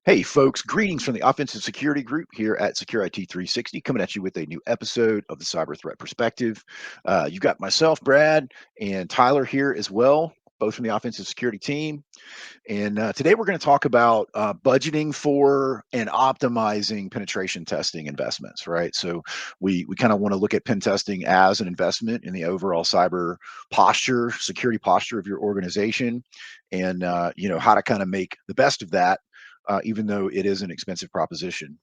Hey, folks, greetings from the Offensive Security Group here at Secure IT 360, coming at you with a new episode of the Cyber Threat Perspective. You've got myself, Brad, and Tyler here as well, both from the Offensive Security team. And today we're going to talk about budgeting for and optimizing penetration testing investments, right? So we kind of want to look at pen testing as an investment in the overall cyber posture, security posture of your organization, and how to kind of make the best of that, even though it is an expensive proposition.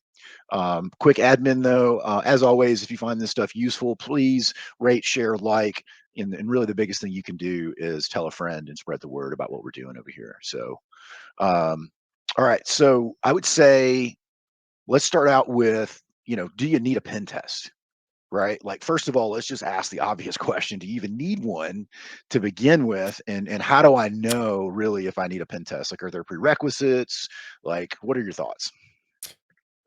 Quick admin though, as always, if you find this stuff useful, please rate, share, like, and really the biggest thing you can do is tell a friend and spread the word about what we're doing over here. So, um, all right. So I would say let's start out with, do you need a pen test? Right? Like, first of all, let's just ask the obvious question. Do you even need one to begin with? And how do I know really if I need a pen test? Like, are there prerequisites? Like, what are your thoughts?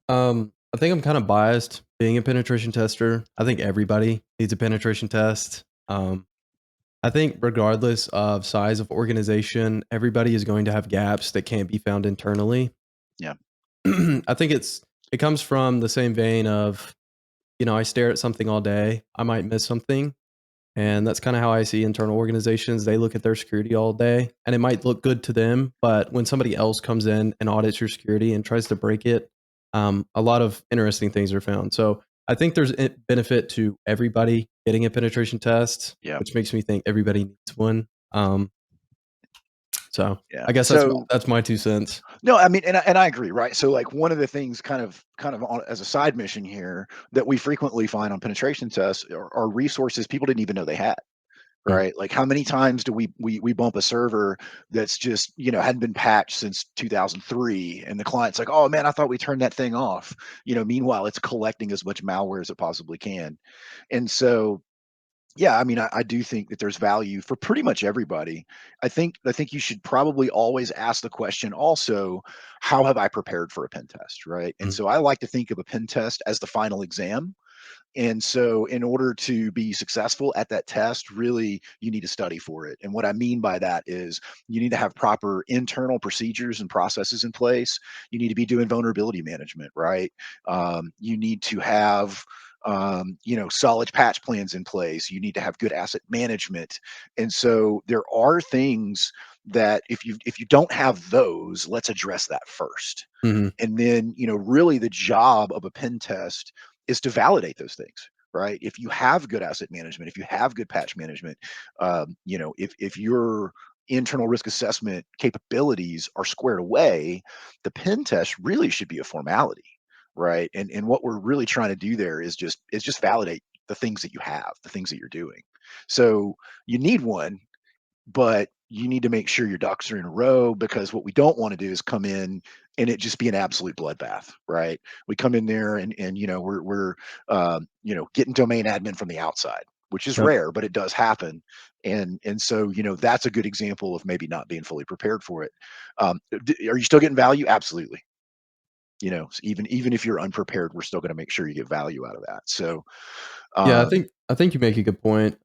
I think I'm kind of biased being a penetration tester. I think everybody needs a penetration test. I think regardless of size of organization, everybody is going to have gaps that can't be found internally. Yeah. I think it comes from the same vein of, I stare at something all day, I might miss something. And that's kind of how I see internal organizations. They look at their security all day and it might look good to them, but when somebody else comes in and audits your security and tries to break it, a lot of interesting things are found. So I think there's benefit to everybody getting a penetration test, Yeah. which makes me think everybody needs one. So Yeah. I guess So that's my 2 cents. no, I mean, and I agree, right? So like one of the things kind of on, as a side mission here that we frequently find on penetration tests are resources people didn't even know they had. Mm. Right? Like how many times do we bump a server that's just, hadn't been patched since 2003 and the client's like, "Oh man, I thought we turned that thing off." Meanwhile it's collecting as much malware as it possibly can. And so yeah, I mean, I do think that there's value for pretty much everybody. I think you should probably always ask the question also, how have I prepared for a pen test, right? And Mm. so I like to think of a pen test as the final exam, and so, in order to be successful at that test, really, you need to study for it. And what I mean by that is you need to have proper internal procedures and processes in place. You need to be doing vulnerability management, right? You need to have solid patch plans in place. You need to have good asset management. And so there are things that if you don't have those, let's address that first. Mhm. And then, really the job of a pen test is to validate those things, right? If you have good asset management, if you have good patch management, if your internal risk assessment capabilities are squared away, the pen test really should be a formality, right? And what we're really trying to do there is just validate the things that you have, the things that you're doing. So you need one, but you need to make sure your ducks are in a row, because what we don't want to do is come in and it just be an absolute bloodbath, right? We come in there and we're getting domain admin from the outside, which is Yep. rare, but it does happen. And so that's a good example of maybe not being fully prepared for it. Are you still getting value? Absolutely. So even if you're unprepared, we're still going to make sure you get value out of that. So Yeah, um, I think you make a good point.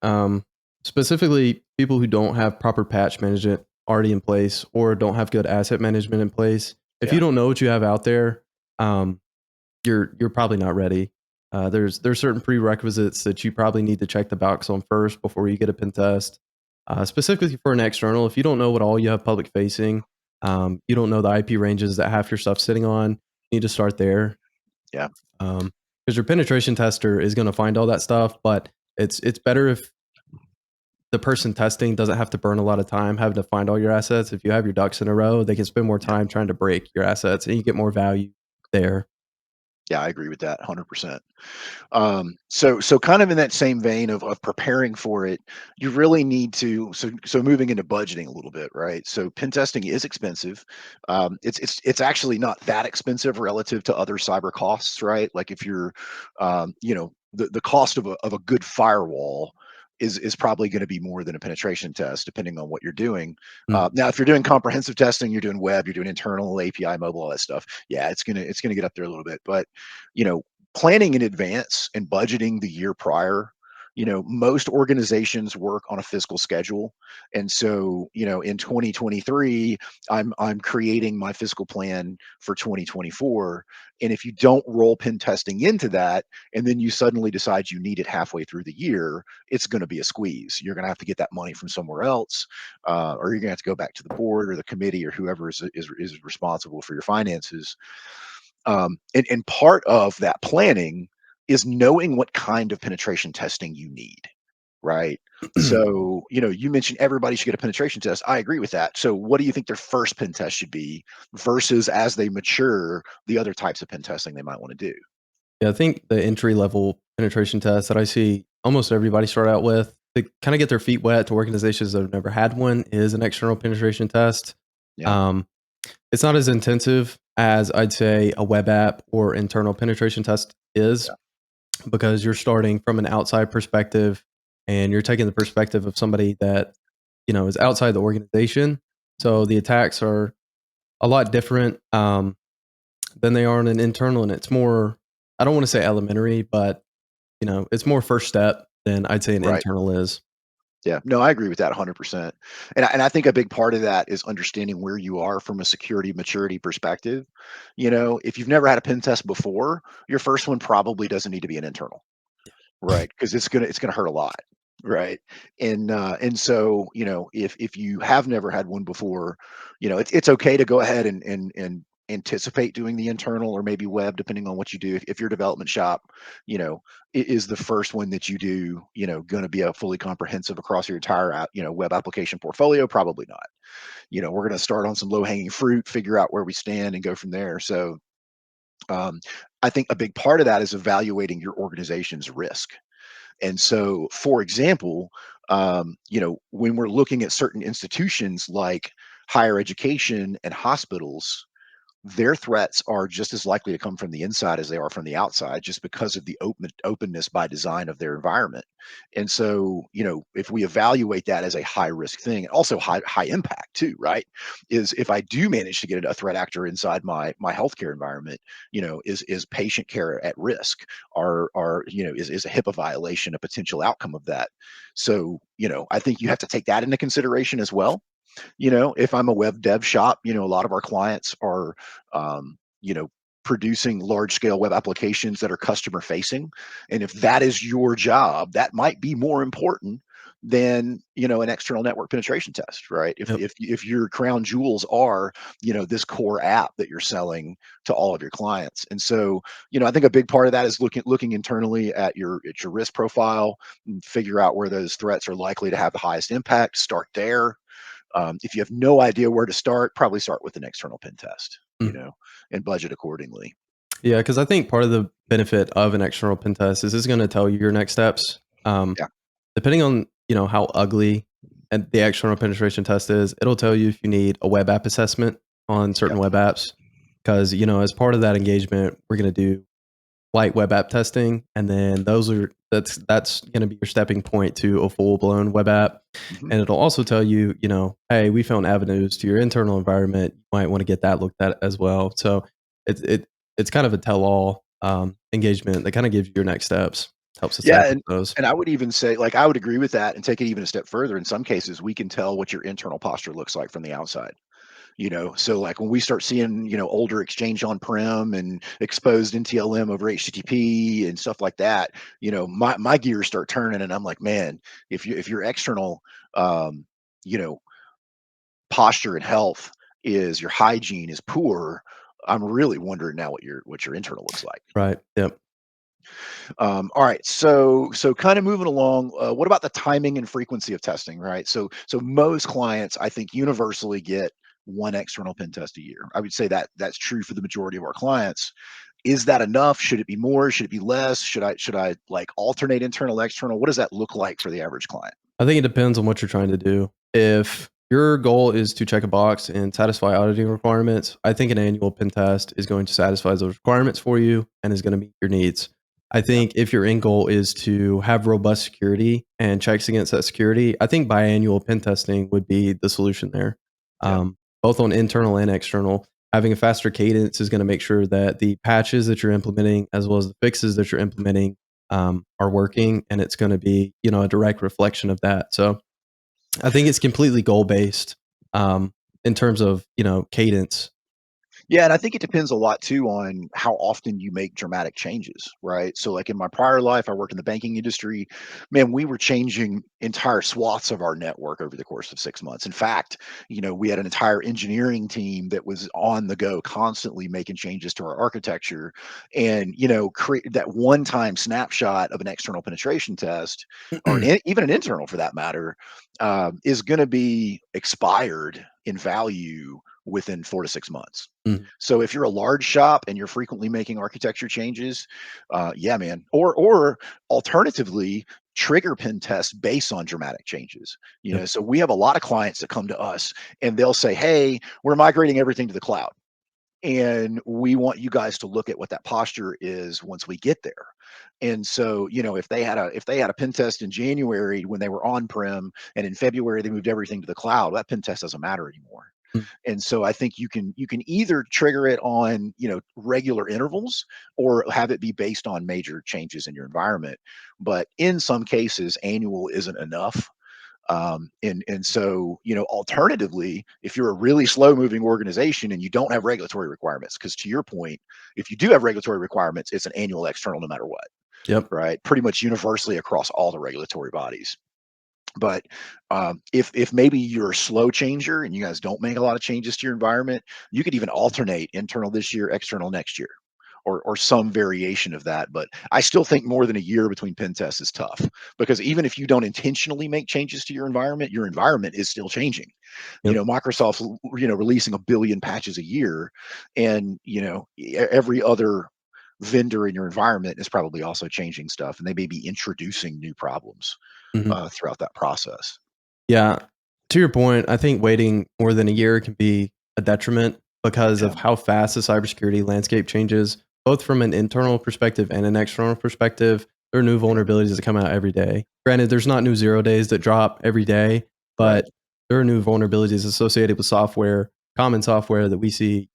Specifically, people who don't have proper patch management already in place or don't have good asset management in place. If you yeah, don't know what you have out there, um, you're probably not ready. There's certain prerequisites that you probably need to check the box on first before you get a pen test. Specifically for an external, if you don't know what all you have public facing, you don't know the IP ranges that half your stuff's sitting on, you need to start there. yeah, Because your penetration tester is going to find all that stuff, but it's better if the person testing doesn't have to burn a lot of time having to find all your assets. If you have your ducks in a row, they can spend more yeah. time trying to break your assets, and you get more value there. Yeah, I agree with that 100%. So kind of in that same vein of preparing for it, you really need to. So moving into budgeting a little bit, right? So pen testing is expensive. It's actually not that expensive relative to other cyber costs, right? Like if you're, the cost of a good firewall is probably going to be more than a penetration test, depending on what you're doing. Mm. Now, if you're doing comprehensive testing, you're doing web, you're doing internal API, mobile, all that stuff. Yeah, it's gonna get up there a little bit, but you know planning in advance and budgeting the year prior most organizations work on a fiscal schedule. And so, in 2023, I'm creating my fiscal plan for 2024. And if you don't roll pen testing into that, and then you suddenly decide you need it halfway through the year, it's going to be a squeeze. You're going to have to get that money from somewhere else, or you're going to have to go back to the board or the committee or whoever is responsible for your finances. And part of that planning is knowing what kind of penetration testing you need, right? So, you mentioned everybody should get a penetration test. I agree with that. So, what do you think their first pen test should be versus as they mature, the other types of pen testing they might want to do? Yeah, I think the entry level penetration test that I see almost everybody start out with to kind of get their feet wet to organizations that have never had one is an external penetration test. Yeah. Um, it's not as intensive as I'd say a web app or internal penetration test is Yeah. because you're starting from an outside perspective and you're taking the perspective of somebody that is outside the organization. Mhm. So the attacks are a lot different than they are in an internal, and it's more. I don't want to say elementary, but it's more first step than I'd say an Right. internal is. Yeah, no, I agree with that 100%. And I think a big part of that is understanding where you are from a security maturity perspective. If you've never had a pen test before, your first one probably doesn't need to be an internal. Right, because it's gonna hurt a lot, right? And so, if you have never had one before, it's okay to go ahead and anticipate doing the internal or maybe web, depending on what you do. If your development shop, is the first one that you do, gonna be a fully comprehensive across your entire web application portfolio? Probably not. We're gonna start on some low-hanging fruit, figure out where we stand, and go from there. So, um, I think a big part of that is evaluating your organization's risk. And so, for example, when we're looking at certain institutions like higher education and hospitals, their threats are just as likely to come from the inside as they are from the outside, just because of the openness by design of their environment. And so, if we evaluate that as a high risk thing, and also high impact too, right? Is if I do manage to get a threat actor inside my healthcare environment, is patient care at risk? Is a HIPAA violation a potential outcome of that? So, I think you have to take that into consideration as well. If I'm a web dev shop, a lot of our clients are, um, you know, producing large scale web applications that are customer facing. And if that is your job, that might be more important than, an external network penetration test, right? If, Yep. if, if your crown jewels are, this core app that you're selling to all of your clients. And so, I think a big part of that is looking internally at your risk profile and figure out where those threats are likely to have the highest impact. Start there. If you have no idea where to start, probably start with an external pen test, Mm. and budget accordingly. Yeah, because I think part of the benefit of an external pen test is it's going to tell you your next steps. Yeah. Depending on how ugly and the external penetration test is, it'll tell you if you need a web app assessment on Yeah. certain web apps. Because as part of that engagement, we're going to do light web app testing, and then that's going to be your stepping point to a full blown web app. Mhm. And it'll also tell you, hey, we found avenues to your internal environment. You might want to get that looked at as well. So it's kind of a tell all engagement that kind of gives you your next steps, helps Yeah, establish and those. and I would even say, like, I would agree with that and take it even a step further. In some cases, we can tell what your internal posture looks like from the outside. So like when we start seeing, older exchange on-prem and exposed NTLM over HTTP and stuff like that, my gears start turning and I'm like, man, if your external, um, you know, posture and health is your hygiene is poor, I'm really wondering now what your internal looks like. Right. Yep. All right, so kind of moving along. What about the timing and frequency of testing? Right. So most clients, I think, universally get one external pen test a year. I would say that that's true for the majority of our clients. Is that enough? Should it be more? Should it be less? Should I like alternate internal external? What does that look like for the average client? I think it depends on what you're trying to do. If your goal is to check a box and satisfy auditing requirements, I think an annual pen test is going to satisfy those requirements for you and is going to meet your needs. I Yeah, think if your end goal is to have robust security and checks against that security, I think biannual pen testing would be the solution there, yeah, both on internal and external. Having a faster cadence is going to make sure that the patches that you're implementing, as well as the fixes that you're implementing, are working, and it's going to be, a direct reflection of that. So I think it's completely goal based, in terms of, cadence. Yeah, and I think it depends a lot too on how often you make dramatic changes, right? So, like in my prior life, I worked in the banking industry. Man, we were changing entire swaths of our network over the course of 6 months. In fact, we had an entire engineering team that was on the go, constantly making changes to our architecture, and create that one-time snapshot of an external penetration test, or even an internal for that matter, is going to be expired in value within 4 to 6 months. Mhm. So if you're a large shop and you're frequently making architecture changes, yeah, man. Or alternatively, trigger pen tests based on dramatic changes. Yep. So we have a lot of clients that come to us and they'll say, "Hey, we're migrating everything to the cloud, and we want you guys to look at what that posture is once we get there." And so, if they had a pen test in January when they were on prem, and in February they moved everything to the cloud, that pen test doesn't matter anymore. Mm. And so I think you can either trigger it on, regular intervals, or have it be based on major changes in your environment. But in some cases, annual isn't enough. And so, alternatively, if you're a really slow moving organization and you don't have regulatory requirements, because to your point, if you do have regulatory requirements, it's an annual external no matter what, Yep. right? Pretty much universally across all the regulatory bodies. But if maybe you're a slow changer and you guys don't make a lot of changes to your environment, you could even alternate internal this year, external next year, or some variation of that. But I still think more than a year between pen tests is tough, because even if you don't intentionally make changes to your environment is still changing. Yep. Microsoft's releasing a billion patches a year, and every other vendor in your environment is probably also changing stuff, and they may be introducing new problems Mhm. throughout that process. Yeah. To your point, I think waiting more than a year can be a detriment because Yeah, of how fast the cybersecurity landscape changes, both from an internal perspective and an external perspective. There are new yeah, vulnerabilities that come out every day. Granted, there's not new 0 days that drop every day, right. but there are new vulnerabilities associated with software, common software that we see,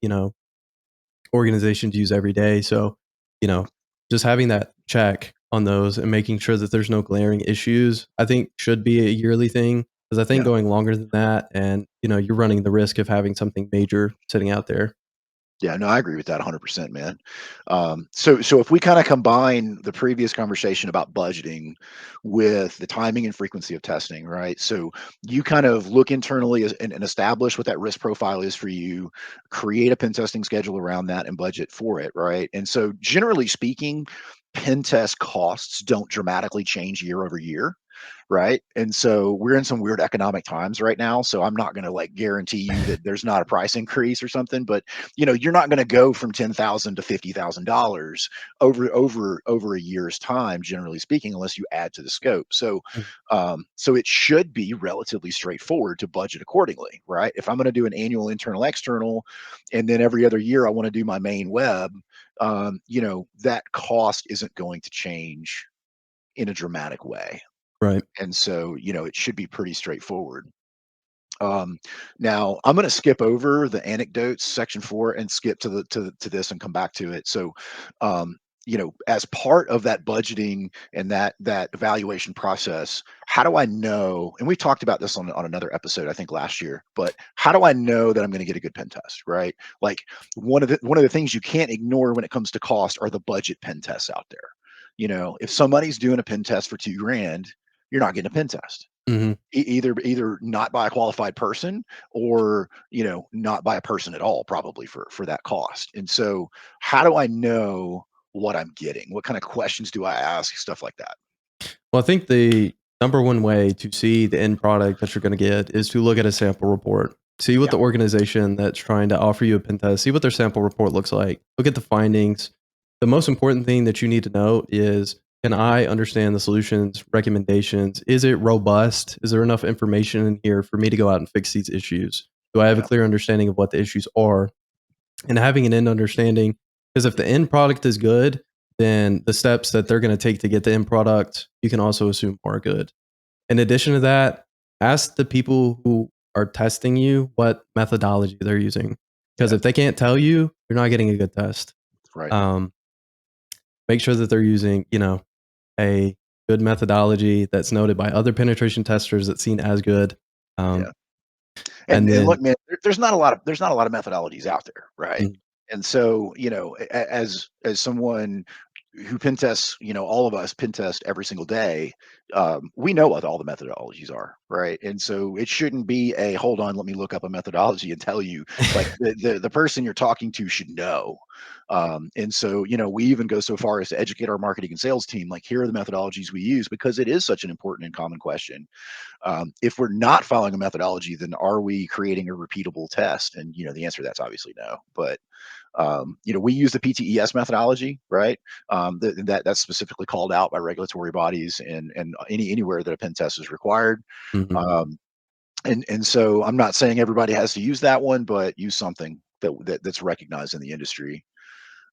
organizations use every day. So, you know, just having that check on those and making sure that there's no glaring issues, I think should be a yearly thing. Because I think Yeah. going longer than that, and you're running the risk of having something major sitting out there. Yeah, no, I agree with that 100%, man. So if we kind of combine the previous conversation about budgeting with the timing and frequency of testing, right? So you kind of look internally and establish what that risk profile is for you, create a pen testing schedule around that, and budget for it, right? And so generally speaking, pen test costs don't dramatically change year over year, right? And so we're in some weird economic times right now. So I'm not going to like guarantee you that there's not a price increase or something, but you're not going to go from 10,000 to $50,000 over a year's time, generally speaking, unless you add to the scope. So, Mm. so it should be relatively straightforward to budget accordingly, right? If I'm going to do an annual internal external, and then every other year I want to do my main web, that cost isn't going to change in a dramatic way. Right. And so, it should be pretty straightforward. Um, Now I'm going to skip over the anecdotes section 4 and skip to this and come back to it. So, as part of that budgeting and that evaluation process, how do I know? And we've talked about this on another episode, I think last year. But how do I know that I'm going to get a good pen test? Right? Like one of the things you can't ignore when it comes to cost are the budget pen tests out there. If somebody's doing a pen test for 2 grand, you're not getting a pen test. Hmm. Either not by a qualified person, or not by a person at all, probably for that cost. And so how do I know what I'm getting? What kind of questions do I ask? Stuff like that. Well, I think the number one way to see the end product that you're going to get is to look at a sample report. See what Yeah, the organization that's trying to offer you a pen test, see what their sample report looks like. Look at the findings. The most important thing that you need to know is, can I understand the solution's recommendations? Is it robust? Is there enough information in here for me to go out and fix these issues? Do I have a yeah, clear understanding of what the issues are? And having an end understanding, because if the end product is good, then the steps that they're going to take to get the end product, you can also assume are good. In addition to that, ask the people who are testing you what methodology they're using. Because yeah, if they can't tell you, you're not getting a good test. right. Um, Make sure that they're using, a good methodology that's noted by other penetration testers that's seen as good. Yeah. Um, And and look, then man, there's not a lot of methodologies out there, right? mm, And so, as someone who pen tests, all of us pen test every single day, we know what all the methodologies are, right? And so it shouldn't be a hold on, let me look up a methodology and tell you. Like the person you're talking to should know. And so, we even go so far as to educate our marketing and sales team, like here are the methodologies we use because it is such an important and common question. If we're not following a methodology, then are we creating a repeatable test? And the answer to that's obviously no. But we use the PTES methodology, right? That's specifically called out by regulatory bodies and anywhere that a pen test is required. mhm, Um, and so I'm not saying everybody has to use that one, but use something that's recognized in the industry.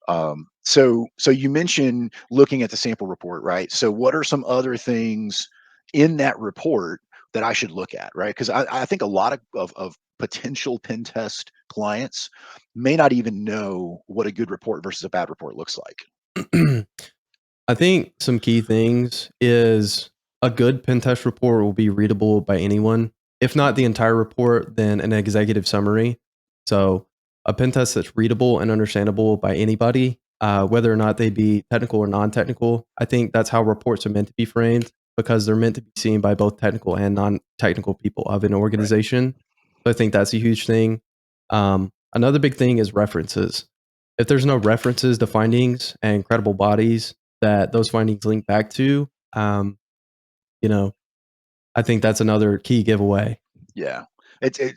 So you mentioned looking at the sample report, right? So what are some other things in that report that I should look at, right? Because I think a lot of potential pen test clients may not even know what a good report versus a bad report looks like. I think some key things is a good pen test report will be readable by anyone. If not the entire report, then an executive summary. So a pen test that's readable and understandable by anybody, whether or not they be technical or non-technical. I think that's how reports are meant to be framed because they're meant to be seen by both technical and non-technical people of an Right. organization. So I think that's a huge thing. Another big thing is references. If there's no references to findings and credible bodies that those findings link back to, you know, I think that's another key giveaway. Yeah.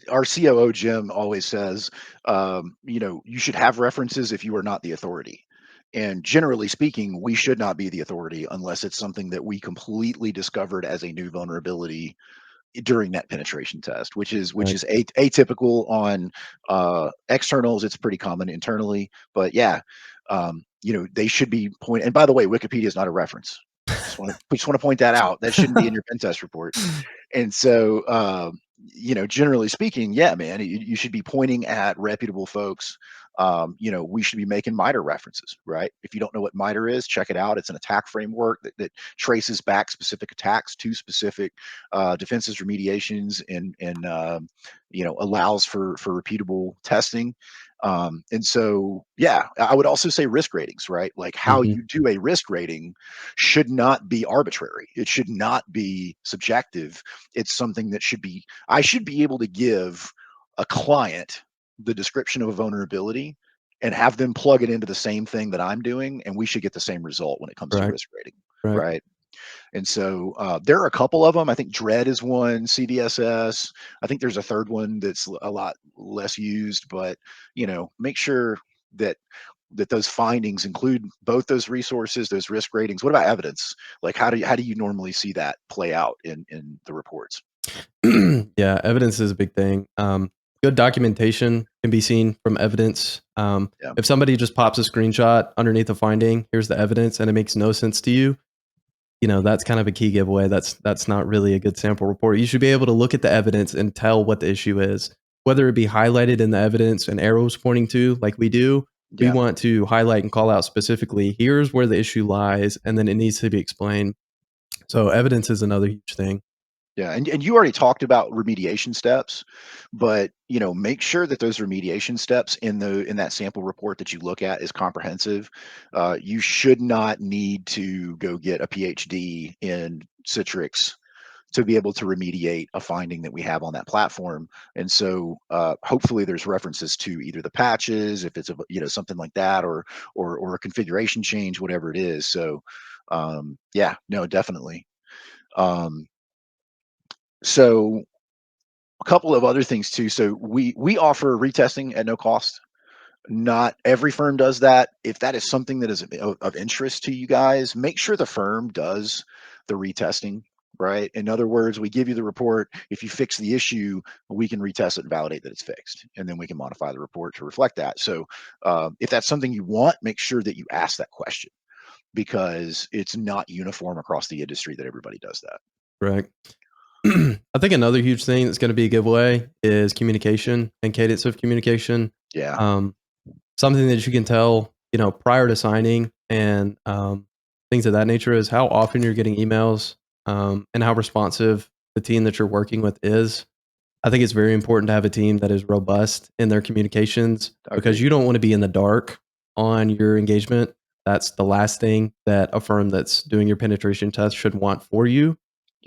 Our COO Jim always says, you should have references if you are not the authority. And generally speaking, we should not be the authority unless it's something that we completely discovered as a new vulnerability during that penetration test, which Right. is atypical on externals. It's pretty common internally, but yeah, they should be point. And by the way, Wikipedia is not a reference. Just want to point that out. That shouldn't be in your pen test report. And so, generally speaking, yeah, man, you should be pointing at reputable folks. We should be making MITRE references, right? If you don't know what MITRE is, check it out. It's an attack framework that traces back specific attacks to specific defenses, remediations, and allows for repeatable testing. And so, yeah, I would also say risk ratings, right? Like how Mhm. you do a risk rating should not be arbitrary. It should not be subjective. It's something that I should be able to give a client the description of a vulnerability and have them plug it into the same thing that I'm doing, and we should get the same result when it comes to Right, risk rating, right. right? And so there are a couple of them. I think Dread is one, CVSS. I think there's a third one that's a lot less used, but make sure that those findings include both those resources, those risk ratings. What about evidence? Like how do you normally see that play out in the reports? Yeah, evidence is a big thing. Good documentation can be seen from evidence. Yeah, If somebody just pops a screenshot underneath a finding, here's the evidence, and it makes no sense to you, that's kind of a key giveaway. That's not really a good sample report. You should be able to look at the evidence and tell what the issue is, whether it be highlighted in the evidence and arrows pointing to, like we do. We yeah. want to highlight and call out specifically, here's where the issue lies, and then it needs to be explained. So evidence is another huge thing. Yeah, and you already talked about remediation steps, but make sure that those remediation steps in that sample report that you look at is comprehensive. You should not need to go get a PhD in Citrix to be able to remediate a finding that we have on that platform. And so, hopefully, there's references to either the patches, if it's something like that, or a configuration change, whatever it is. So, yeah, no, definitely. Um, so a couple of other things too. So we offer retesting at no cost. Not every firm does that. If that is something that is of interest to you guys, make sure the firm does the retesting, right? In other words, we give you the report. If you fix the issue, we can retest it and validate that it's fixed, and then we can modify the report to reflect that. So, if that's something you want, make sure that you ask that question because it's not uniform across the industry that everybody does that. Right. I think another huge thing that's going to be a giveaway is communication and cadence of communication. Yeah, Um, Something that you can tell, prior to signing and things of that nature is how often you're getting emails, and how responsive the team that you're working with is. I think it's very important to have a team that is robust in their communications because Agreed. you don't want to be in the dark on your engagement. That's the last thing that a firm that's doing your penetration test should want for you. You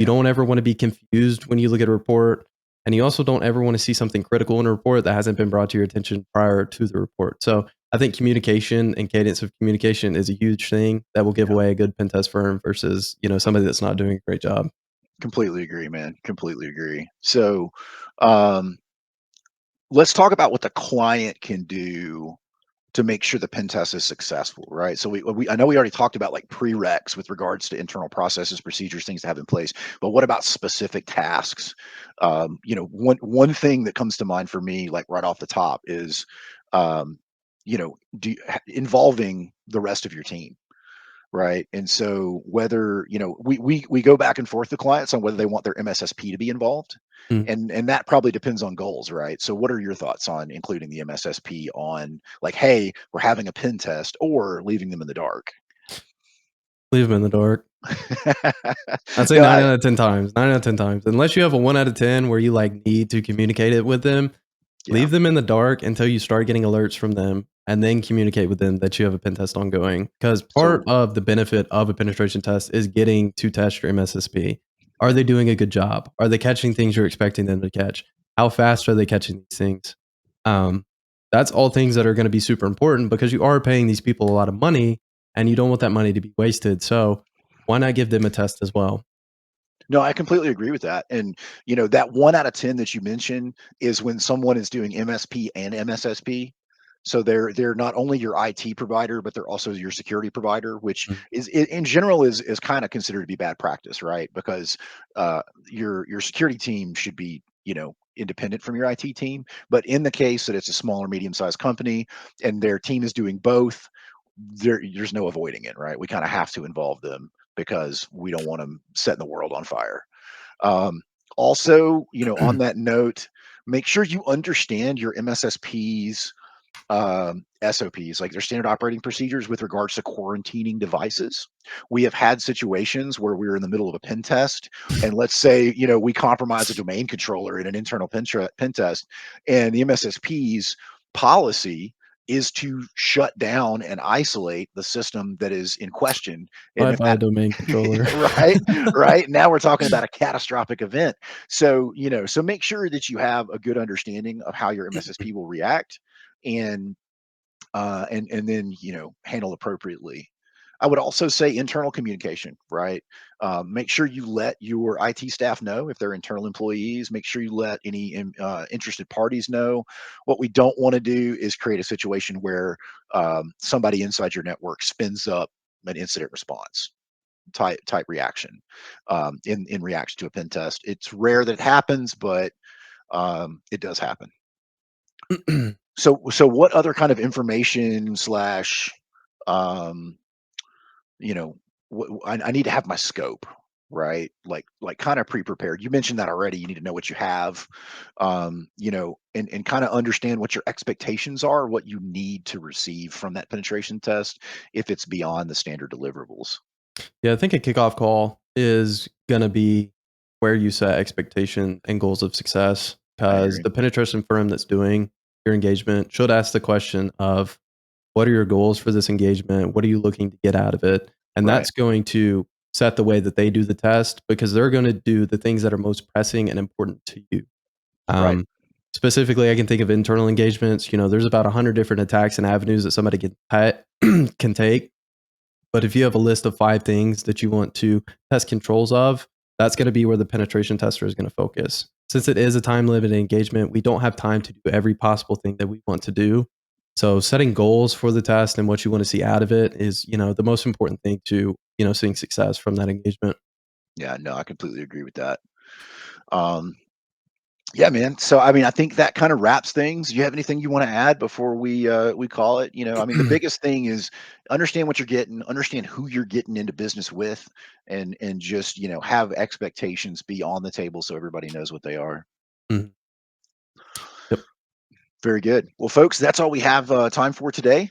Yeah, don't ever want to be confused when you look at a report. And you also don't ever want to see something critical in a report that hasn't been brought to your attention prior to the report. So I think communication and cadence of communication is a huge thing that will give yeah. away a good pen test firm versus, somebody that's not doing a great job. Completely agree, man. Completely agree. So, um, let's talk about what the client can do to make sure the pen test is successful, right? So I know we already talked about like prereqs with regards to internal processes, procedures, things to have in place. But what about specific tasks? One thing that comes to mind for me, like right off the top, is um, involving the rest of your team. Right. And so whether, we go back and forth with clients on whether they want their MSSP to be involved. Mm. And that probably depends on goals, right? So what are your thoughts on including the MSSP on like, hey, we're having a pen test or leaving them in the dark? Leave them in the dark. I'd say No, 9 out of 10 times, 9 out of 10 times. Unless you have a 1 out of 10 where you, like, need to communicate it with them, yeah, leave them in the dark until you start getting alerts from them, and then communicate with them that you have a pen test ongoing. Because part so of the benefit of a penetration test is getting to test your MSSP. Are yeah, they doing a good job? Are they catching things you're expecting them to catch? How fast are they catching these things? Um, that's all things that are gonna be super important because you are paying these people a lot of money, and you don't want that money to be wasted, so why not give them a test as well? no, I completely agree with that. And that 1 out of 10 that you mentioned is when someone is doing MSP and MSSP. So they're not only your IT provider, but they're also your security provider, which Mhm. in general is kind of considered to be bad practice, right? Because your security team should be independent from your IT team. But in the case that it's a small or medium sized company and their team is doing both, there's no avoiding it, right? We kind of have to involve them because we don't want them setting the world on fire. Um, Also, on that note, make sure you understand your MSSP's SOPs, like their standard operating procedures with regards to quarantining devices. We have had situations where we were in the middle of a pen test, and let's say we compromise a domain controller in an internal pen test, and the MSSP's policy is to shut down and isolate the system that is in question. And if Bye-bye that domain controller. right, right now we're talking about a catastrophic event. So so make sure that you have a good understanding of how your MSSP will react, and and then handle appropriately. I would also say internal communication, right? Make sure you let your IT staff know if they're internal employees. Make sure you let any interested parties know. What we don't want to do is create a situation where somebody inside your network spins up an incident response type reaction in reaction to a pen test. It's rare that it happens, but it does happen. So what other kind of information slash, um, you know, I need to have my scope, right? Like kind of pre-prepared. You mentioned that already. You need to know what you have, and kind of understand what your expectations are, what you need to receive from that penetration test, if it's beyond the standard deliverables. Yeah, I think a kickoff call is gonna be where you set expectation and goals of success. I Because agree. the penetration firm that's doing your engagement should ask the question of, "What are your goals for this engagement? What are you looking to get out of it?" And Right. that's going to set the way that they do the test because they're gonna do the things that are most pressing and important to you. Right. Um, Specifically, I can think of internal engagements. There's about 100 different attacks and avenues that somebody can take. But if you have a list of 5 things that you want to test controls of, that's gonna be where the penetration tester is gonna focus. Since it is a time-limited engagement, we don't have time to do every possible thing that we want to do. So setting goals for the test and what you wanna see out of it is, the most important thing to, seeing success from that engagement. Yeah. No, I completely agree with that. Um, Yeah, man. So, I mean, I think that kind of wraps things. Do you have anything you want to add before we call it? I mean, the biggest thing is understand what you're getting, understand who you're getting into business with, and just have expectations be on the table so everybody knows what they are. Mhm. Yep. Very good. Well, folks, that's all we have time for today.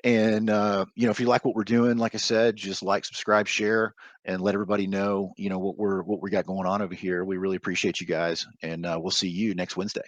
And if you like what we're doing, like I said, just like, subscribe, share, and let everybody know, what we got going on over here. We really appreciate you guys, and we'll see you next Wednesday.